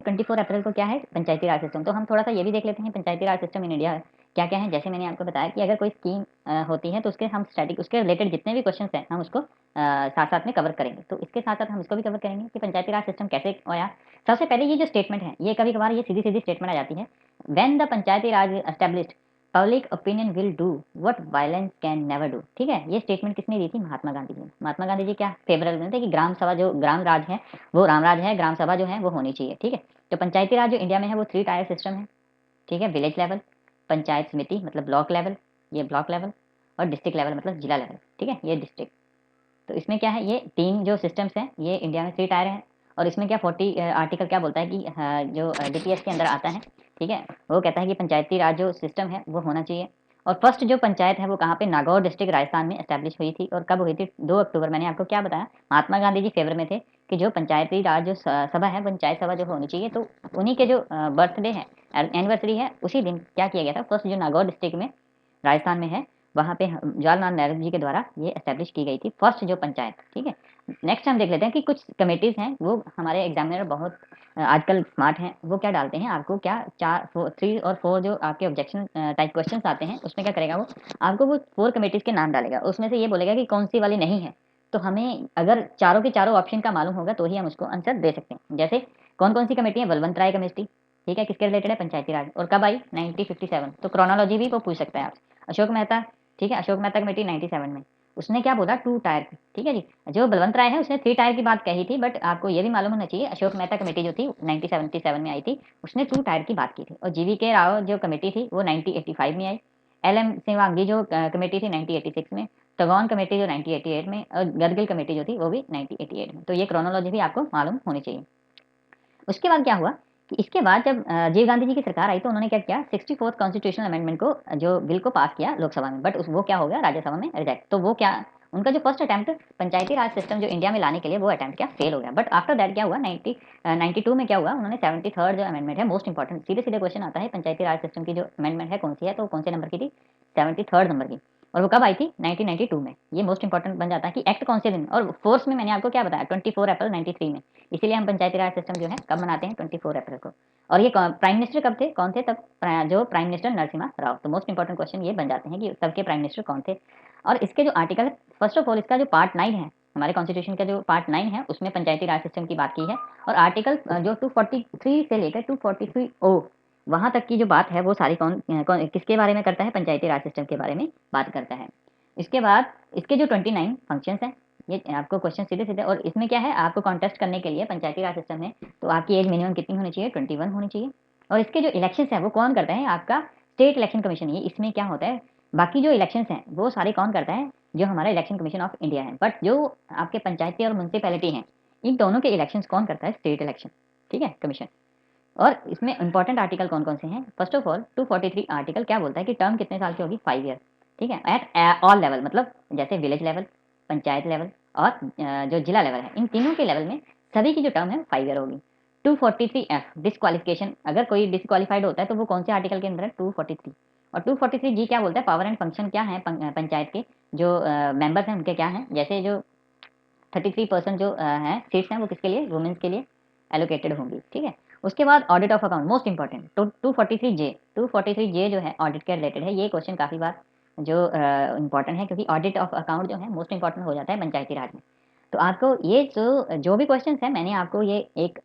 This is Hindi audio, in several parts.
24 अप्रैल को क्या है, पंचायती राज सिस्टम। तो हम थोड़ा सा ये भी देख लेते हैं पंचायती राज सिस्टम इन इंडिया क्या क्या है। जैसे मैंने आपको बताया कि अगर कोई स्कीम होती है तो उसके हम स्टैटिक उसके रिलेटेड जितने भी क्वेश्चन हैं हम उसको साथ साथ में कवर करेंगे। तो इसके साथ साथ हम इसको भी कवर करेंगे कि पंचायती राज सिस्टम कैसे आया। सबसे पहले ये जो स्टेटमेंट है, ये कभी कभार ये सीधी सीधी स्टेटमेंट आ जाती है, when the Panchayati Raj established public opinion will do what violence can never do. ठीक है, ये स्टेटमेंट किसने दी थी, महात्मा गांधी जी ने। महात्मा गांधी जी क्या फेवरेबल में थे कि ग्राम सभा जो ग्राम राज है वो राम राज है, ग्राम सभा जो है वो होनी चाहिए। ठीक है, तो पंचायती राज जो इंडिया में है वो 3 टायर सिस्टम है। ठीक है, विलेज लेवल, पंचायत समिति मतलब ब्लॉक लेवल, ये ब्लॉक लेवल, और डिस्ट्रिक्ट लेवल मतलब जिला लेवल। ठीक है, ये डिस्ट्रिक्ट। तो इसमें क्या है, ये 3 जो सिस्टम्स हैं ये इंडिया में 3 टायर हैं। और इसमें क्या 40 आर्टिकल क्या बोलता है कि जो डीपीएस के अंदर आता है, ठीक है, वो कहता है कि पंचायती राज जो सिस्टम है वो होना चाहिए। और फर्स्ट जो पंचायत है वो कहाँ पे, नागौर डिस्ट्रिक्ट राजस्थान में एस्टेब्लिश हुई थी। और कब हुई थी, 2 अक्टूबर। मैंने आपको क्या बताया, महात्मा गांधी जी फेवर में थे कि जो पंचायती राज जो सभा है, पंचायत सभा जो होनी चाहिए, तो उन्हीं के जो बर्थडे है, एनिवर्सरी है, उसी दिन क्या किया गया था, फर्स्ट जो नागौर डिस्ट्रिक्ट में राजस्थान में है वहाँ पे जवाहरलाल नेहरू जी के द्वारा ये एस्टेब्लिश की गई थी फर्स्ट जो पंचायत। ठीक है, नेक्स्ट हम देख लेते हैं कि कुछ कमेटीज हैं, वो हमारे एग्जामिनर बहुत आजकल स्मार्ट हैं, वो क्या डालते हैं आपको, क्या 3 और 4 जो आपके ऑब्जेक्शन टाइप क्वेश्चंस आते हैं उसमें क्या करेगा वो, आपको वो 4 कमेटीज के नाम डालेगा, उसमें से ये बोलेगा कि कौन सी वाली नहीं है। तो हमें अगर चारों के चारों ऑप्शन का मालूम होगा तो ही हम उसको आंसर दे सकते हैं। जैसे कौन कौन सी कमेटी है, बलवंत राय कमेटी, ठीक है, किसके रिलेटेड है, पंचायती राज, और कब आई, 1957। तो क्रोनोलॉजी भी वो पूछ सकता है आपसे। अशोक मेहता, ठीक है, अशोक मेहता कमेटी 97 में, उसने क्या बोला, 2 टायर की। ठीक है जी, जो बलवंत राय है उसने 3 टायर की बात कही थी, बट आपको ये भी मालूम होना चाहिए अशोक मेहता कमेटी जो थी 1977 में आई थी, उसने 2 टायर की बात की थी। और जीवी के राव जो कमेटी थी वो 1985 में आई। एल एम शिवांगी जो कमेटी थी 1986 में, तगौन कमेटी जो 1988 में, और गदगिल कमेटी जो थी वो भी 1988 में। तो ये क्रोनोलॉजी भी आपको मालूम होनी चाहिए। उसके बाद क्या हुआ कि इसके बाद जब राजीव गांधी जी की सरकार आई तो उन्होंने क्या किया, 64th कॉन्स्टिट्यूशनल अमेंडमेंट को जो बिल को पास किया लोकसभा में, बट वो क्या हो गया, राज्यसभा में रिजेक्ट। तो वो क्या, उनका जो फर्स्ट अटेम्प्ट पंचायती राज सिस्टम जो इंडिया में लाने के लिए, वो अटेम्प्ट क्या फेल हो गया। बट आफ्टर दैट क्या हुआ, 92 में क्या हुआ, उन्होंने 73rd जो अमेंडमेंट है, मोस्ट इंपॉर्टेंट, सीधे सीधे क्वेश्चन आता है पंचायती राज सिस्टम की जो अमेंडमेंट है कौन सी है, तो कौन से नंबर की थी, 73rd नंबर की। और वो कब आई थी, 1992 में। ये मोस्ट इंपॉर्टेंट बन जाता है कि एक्ट कौन से दिन, और फोर्स में मैंने आपको क्या बताया, 24 अप्रैल 93 में। इसीलिए हम पंचायती राज सिस्टम जो है कब मनाते हैं, 24 अप्रैल को। और ये प्राइम मिनिस्टर कब थे, कौन थे तब, जो प्राइम मिनिस्टर नरसिम्हा राव। तो मोस्ट इंपॉर्टेंट क्वेश्चन ये बन जाते हैं कि तब के प्राइम मिनिस्टर कौन थे। और इसके जो आर्टिकल है, फर्स्ट ऑफ ऑल इसका जो पार्ट 9 है, हमारे कॉन्स्टिट्यूशन का जो पार्ट 9 है, उसमें पंचायती राज सिस्टम की बात की है। और आर्टिकल जो 243 से लेकर 243 ओ वहां तक की जो बात है वो सारी किसके बारे में करता है, पंचायती राज सिस्टम के बारे में बात करता है। इसके बाद इसके जो 29 फंक्शंस हैं, ये आपको क्वेश्चन सीधे सीधे, और इसमें क्या है, आपको कॉन्टेस्ट करने के लिए पंचायती राज सिस्टम में, तो आपकी एज मिनिमम कितनी होनी चाहिए, 21 होनी चाहिए। और इसके जो इलेक्शंस हैं वो कौन करता है, आपका स्टेट इलेक्शन कमीशन। ये इसमें क्या होता है, बाकी जो इलेक्शंस हैं वो सारे कौन करता है, जो हमारा इलेक्शन कमीशन ऑफ इंडिया है। बट जो आपके पंचायती और म्यूनसिपैलिटी हैं, इन दोनों के इलेक्शंस कौन करता है, स्टेट इलेक्शन, ठीक है, कमीशन। और इसमें इंपॉर्टेंट आर्टिकल कौन कौन से हैं, फर्स्ट ऑफ ऑल 243 आर्टिकल क्या बोलता है कि टर्म कितने साल की होगी, 5 ईयर। ठीक है, एट ऑल लेवल, मतलब जैसे विलेज लेवल, पंचायत लेवल, और जो जिला लेवल है, इन तीनों के लेवल में सभी की जो टर्म है 5 ईयर होगी। 243 डिस्क्वालिफिकेशन, अगर कोई डिस्क्वालीफाइड होता है तो वो कौन से आर्टिकल के अंदर है, 243। और 243 क्या बोलता है, पावर एंड फंक्शन क्या है, पंचायत के जो मेंबर्स हैं उनके क्या हैं, जैसे जो 33% जो हैं सीट्स हैं वो किसके लिए, वुमेन्स के लिए एलोकेटेड होंगी। ठीक है, उसके बाद audit of account, most important, तो 243 जे जो है ऑडिट के रिलेटेड है। ये क्वेश्चन काफ़ी बार जो इंपॉर्टेंट है, क्योंकि ऑडिट ऑफ अकाउंट जो है मोस्ट इंपॉर्टेंट हो जाता है पंचायती राज में। तो आपको ये जो जो भी क्वेश्चन है, मैंने आपको ये एक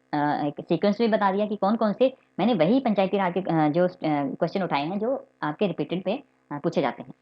सीक्वेंस भी बता दिया कि कौन कौन से, मैंने वही पंचायती राज के जो क्वेश्चन उठाए हैं जो आपके रिपीटेड पे पूछे जाते हैं।